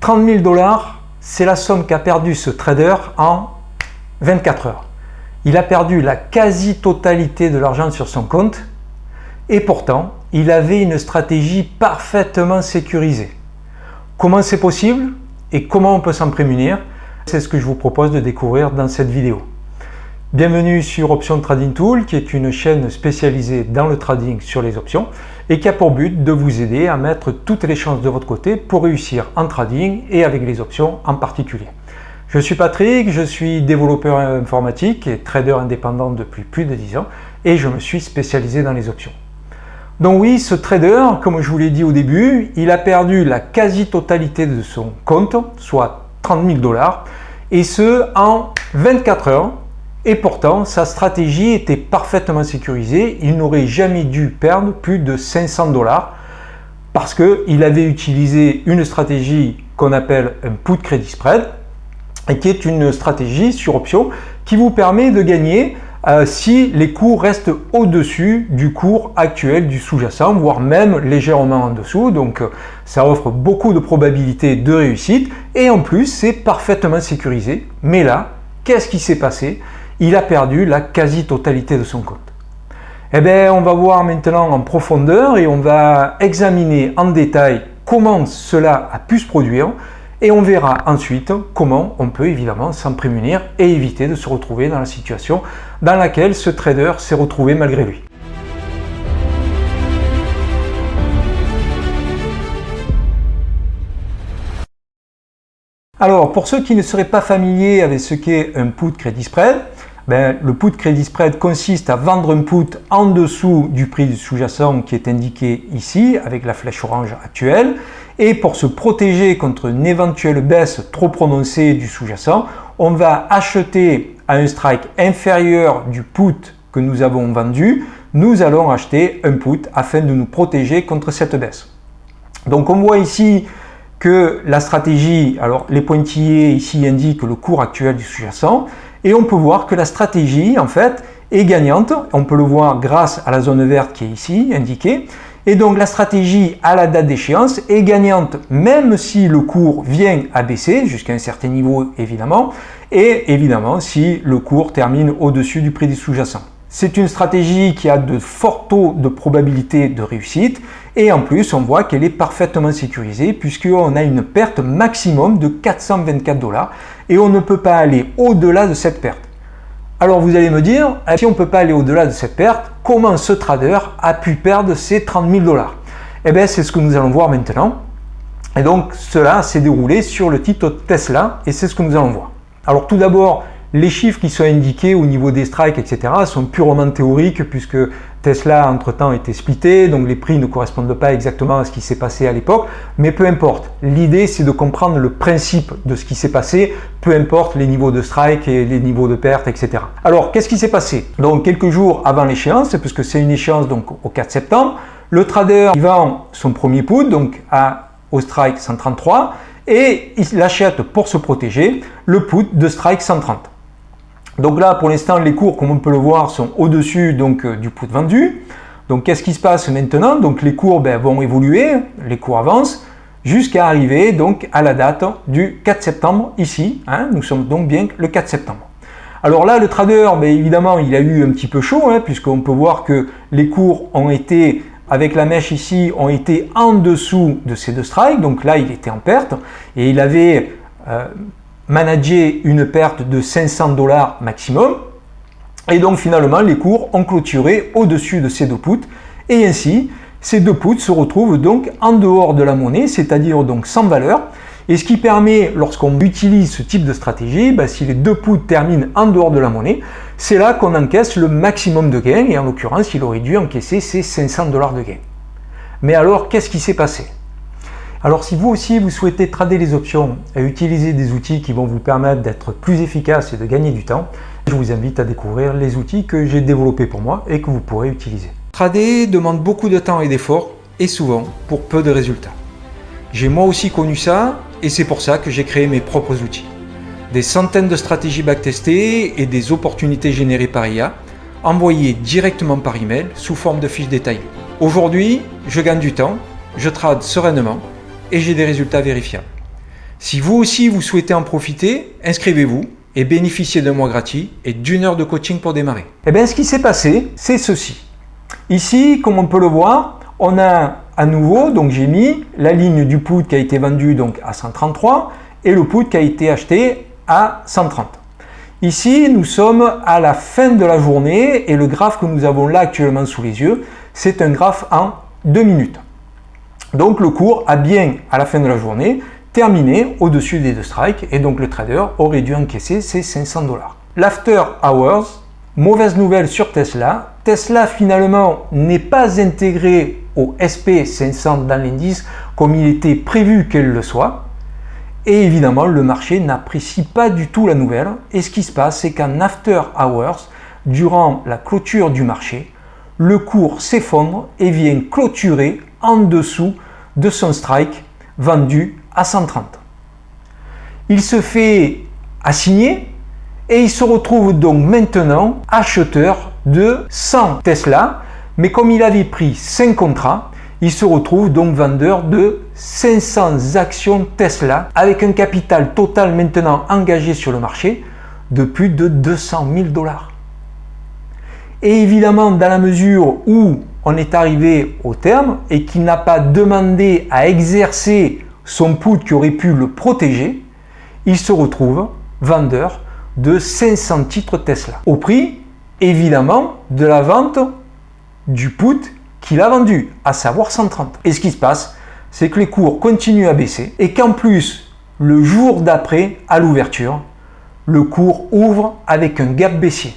30 000 $, c'est la somme qu'a perdu ce trader en 24 heures. Il a perdu la quasi-totalité de l'argent sur son compte et pourtant, il avait une stratégie parfaitement sécurisée. Comment c'est possible et comment on peut s'en prémunir? C'est ce que je vous propose de découvrir dans cette vidéo. Bienvenue sur Option Trading Tool, qui est une chaîne spécialisée dans le trading sur les options et qui a pour but de vous aider à mettre toutes les chances de votre côté pour réussir en trading et avec les options en particulier. Je suis Patrick, je suis développeur informatique et trader indépendant depuis plus de 10 ans et je me suis spécialisé dans les options. Donc oui, ce trader, comme je vous l'ai dit au début, il a perdu la quasi-totalité de son compte, soit 30 000 $, et ce en 24 heures. Et pourtant, sa stratégie était parfaitement sécurisée. Il n'aurait jamais dû perdre plus de 500 $ parce qu'il avait utilisé une stratégie qu'on appelle un put credit spread et qui est une stratégie sur option qui vous permet de gagner si les cours restent au-dessus du cours actuel du sous-jacent, voire même légèrement en dessous. Donc ça offre beaucoup de probabilités de réussite et en plus c'est parfaitement sécurisé. Mais là, qu'est-ce qui s'est passé? Il a perdu la quasi-totalité de son compte. Eh bien, on va voir maintenant en profondeur et on va examiner en détail comment cela a pu se produire et on verra ensuite comment on peut évidemment s'en prémunir et éviter de se retrouver dans la situation dans laquelle ce trader s'est retrouvé malgré lui. Alors, pour ceux qui ne seraient pas familiers avec ce qu'est un put credit spread, le put credit spread consiste à vendre un put en dessous du prix du sous-jacent qui est indiqué ici avec la flèche orange actuelle. Et pour se protéger contre une éventuelle baisse trop prononcée du sous-jacent, on va acheter à un strike inférieur du put que nous avons vendu. Nous allons acheter un put afin de nous protéger contre cette baisse. Donc on voit ici que la stratégie, alors les pointillés ici indiquent le cours actuel du sous-jacent et on peut voir que la stratégie en fait est gagnante. On peut le voir grâce à la zone verte qui est ici indiquée. Et donc la stratégie à la date d'échéance est gagnante même si le cours vient à baisser jusqu'à un certain niveau évidemment et évidemment si le cours termine au-dessus du prix du sous-jacent. C'est une stratégie qui a de forts taux de probabilité de réussite et en plus on voit qu'elle est parfaitement sécurisée puisqu'on a une perte maximum de 424 $ et on ne peut pas aller au-delà de cette perte. Alors vous allez me dire, si on ne peut pas aller au-delà de cette perte, comment ce trader a pu perdre ces 30 000 $? Eh bien c'est ce que nous allons voir maintenant. Et donc cela s'est déroulé sur le titre Tesla et c'est ce que nous allons voir. Alors tout d'abord, les chiffres qui sont indiqués au niveau des strikes, etc. sont purement théoriques puisque Tesla entre-temps a été splitté, donc les prix ne correspondent pas exactement à ce qui s'est passé à l'époque, mais peu importe. L'idée c'est de comprendre le principe de ce qui s'est passé, peu importe les niveaux de strike et les niveaux de perte, etc. Alors qu'est-ce qui s'est passé? Donc quelques jours avant l'échéance, puisque c'est une échéance donc au 4 septembre, le trader il vend son premier put donc au strike 133 et il achète pour se protéger le put de strike 130. Donc là, pour l'instant, les cours, comme on peut le voir, sont au-dessus du put vendu. Donc, qu'est-ce qui se passe maintenant? Donc, les cours vont évoluer, les cours avancent, jusqu'à arriver donc à la date du 4 septembre ici. Nous sommes donc bien le 4 septembre. Alors là, le trader, évidemment, il a eu un petit peu chaud, puisqu'on peut voir que les cours ont été, avec la mèche ici, ont été en dessous de ces deux strikes. Donc là, il était en perte et il avait manager une perte de 500 $ maximum et donc finalement les cours ont clôturé au-dessus de ces deux puts et ainsi ces deux puts se retrouvent donc en dehors de la monnaie, c'est-à-dire donc sans valeur, et ce qui permet lorsqu'on utilise ce type de stratégie, si les deux puts terminent en dehors de la monnaie, c'est là qu'on encaisse le maximum de gains et en l'occurrence il aurait dû encaisser ces 500 $ de gains. Mais alors qu'est-ce qui s'est passé? Alors si vous aussi vous souhaitez trader les options et utiliser des outils qui vont vous permettre d'être plus efficace et de gagner du temps, je vous invite à découvrir les outils que j'ai développés pour moi et que vous pourrez utiliser. Trader demande beaucoup de temps et d'efforts et souvent pour peu de résultats. J'ai moi aussi connu ça et c'est pour ça que j'ai créé mes propres outils. Des centaines de stratégies backtestées et des opportunités générées par IA, envoyées directement par email sous forme de fiches détaillées. Aujourd'hui, je gagne du temps, je trade sereinement et j'ai des résultats vérifiables. Si vous aussi vous souhaitez en profiter, inscrivez-vous et bénéficiez d'un mois gratuit et d'1 heure de coaching pour démarrer. Et bien, ce qui s'est passé, c'est ceci. Ici, comme on peut le voir, on a à nouveau, donc j'ai mis la ligne du put qui a été vendu donc à 133 et le put qui a été acheté à 130. Ici, nous sommes à la fin de la journée et le graphe que nous avons là actuellement sous les yeux, c'est un graphe en 2 minutes. Donc le cours a bien, à la fin de la journée, terminé au-dessus des 2 strikes et donc le trader aurait dû encaisser ses 500 $. L'after hours, mauvaise nouvelle sur Tesla. Tesla finalement n'est pas intégré au SP500 dans l'indice comme il était prévu qu'elle le soit. Et évidemment, le marché n'apprécie pas du tout la nouvelle. Et ce qui se passe, c'est qu'en after hours, durant la clôture du marché, le cours s'effondre et vient clôturer en dessous de son strike vendu à 130. Il se fait assigner et il se retrouve donc maintenant acheteur de 100 Tesla, mais comme il avait pris 5 contrats, il se retrouve donc vendeur de 500 actions Tesla avec un capital total maintenant engagé sur le marché de plus de 200 000 $. Et évidemment, dans la mesure où on est arrivé au terme et qu'il n'a pas demandé à exercer son put qui aurait pu le protéger, il se retrouve vendeur de 500 titres Tesla au prix évidemment de la vente du put qu'il a vendu, à savoir 130. Et ce qui se passe, c'est que les cours continuent à baisser et qu'en plus, le jour d'après, à l'ouverture, le cours ouvre avec un gap baissier.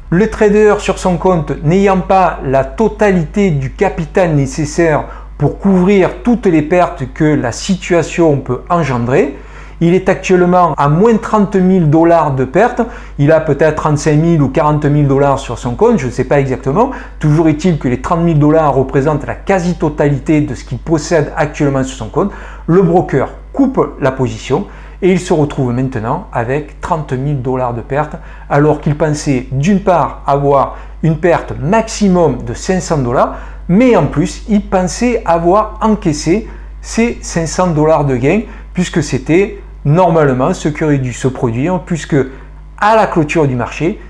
Le trader sur son compte n'ayant pas la totalité du capital nécessaire pour couvrir toutes les pertes que la situation peut engendrer, il est actuellement à moins 30 000 $ de pertes. Il a peut-être 35 000 ou 40 000 $ sur son compte, je ne sais pas exactement. Toujours est-il que les 30 000 $ représentent la quasi-totalité de ce qu'il possède actuellement sur son compte. Le broker coupe la position et il se retrouve maintenant avec 30 000 $ de pertes, alors qu'il pensait d'une part avoir une perte maximum de 500 $, mais en plus il pensait avoir encaissé ces 500 $ de gains, puisque c'était normalement ce qui aurait dû se produire, puisque à la clôture du marché,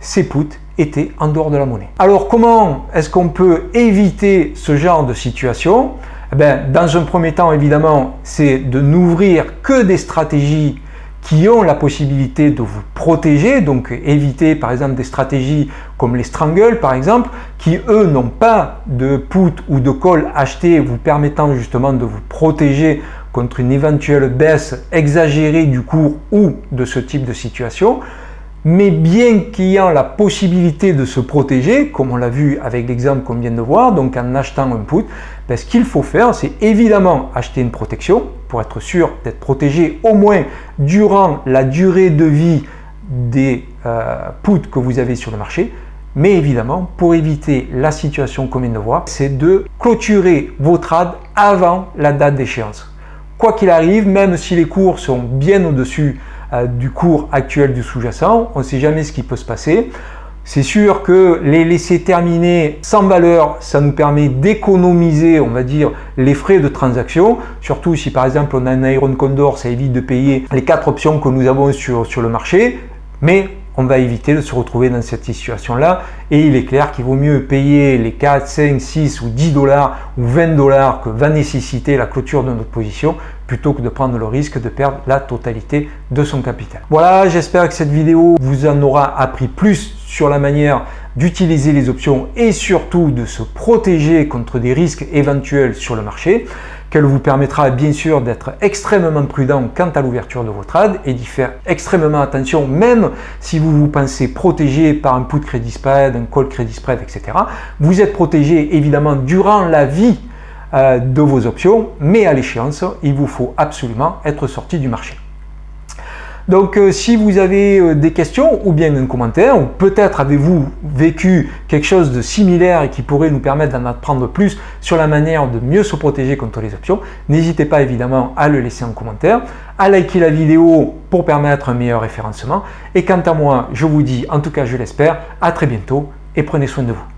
ces puts étaient en dehors de la monnaie. Alors comment est-ce qu'on peut éviter ce genre de situation? Dans un premier temps, évidemment, c'est de n'ouvrir que des stratégies qui ont la possibilité de vous protéger, donc éviter par exemple des stratégies comme les strangles par exemple, qui eux n'ont pas de put ou de call acheté vous permettant justement de vous protéger contre une éventuelle baisse exagérée du cours ou de ce type de situation. Mais bien qu'ayant la possibilité de se protéger, comme on l'a vu avec l'exemple qu'on vient de voir, donc en achetant un put, ce qu'il faut faire, c'est évidemment acheter une protection pour être sûr d'être protégé au moins durant la durée de vie des puts que vous avez sur le marché. Mais évidemment, pour éviter la situation qu'on vient de voir, c'est de clôturer vos trades avant la date d'échéance. Quoi qu'il arrive, même si les cours sont bien au-dessus du cours actuel du sous-jacent, on ne sait jamais ce qui peut se passer. C'est sûr que les laisser terminer sans valeur, ça nous permet d'économiser, on va dire, les frais de transaction. Surtout si par exemple on a un Iron Condor, ça évite de payer les 4 options que nous avons sur le marché. Mais on va éviter de se retrouver dans cette situation-là. Et il est clair qu'il vaut mieux payer les 4, 5, 6 ou 10 $ ou 20 $ que va nécessiter la clôture de notre position, plutôt que de prendre le risque de perdre la totalité de son capital. Voilà, j'espère que cette vidéo vous en aura appris plus sur la manière d'utiliser les options et surtout de se protéger contre des risques éventuels sur le marché, qu'elle vous permettra bien sûr d'être extrêmement prudent quant à l'ouverture de vos trades et d'y faire extrêmement attention, même si vous vous pensez protégé par un put crédit spread, un call crédit spread, etc. Vous êtes protégé évidemment durant la vie de vos options, mais à l'échéance, il vous faut absolument être sorti du marché. Donc si vous avez des questions ou bien un commentaire, ou peut-être avez-vous vécu quelque chose de similaire et qui pourrait nous permettre d'en apprendre plus sur la manière de mieux se protéger contre les options, n'hésitez pas évidemment à le laisser en commentaire, à liker la vidéo pour permettre un meilleur référencement. Et quant à moi, je vous dis, en tout cas je l'espère, à très bientôt et prenez soin de vous.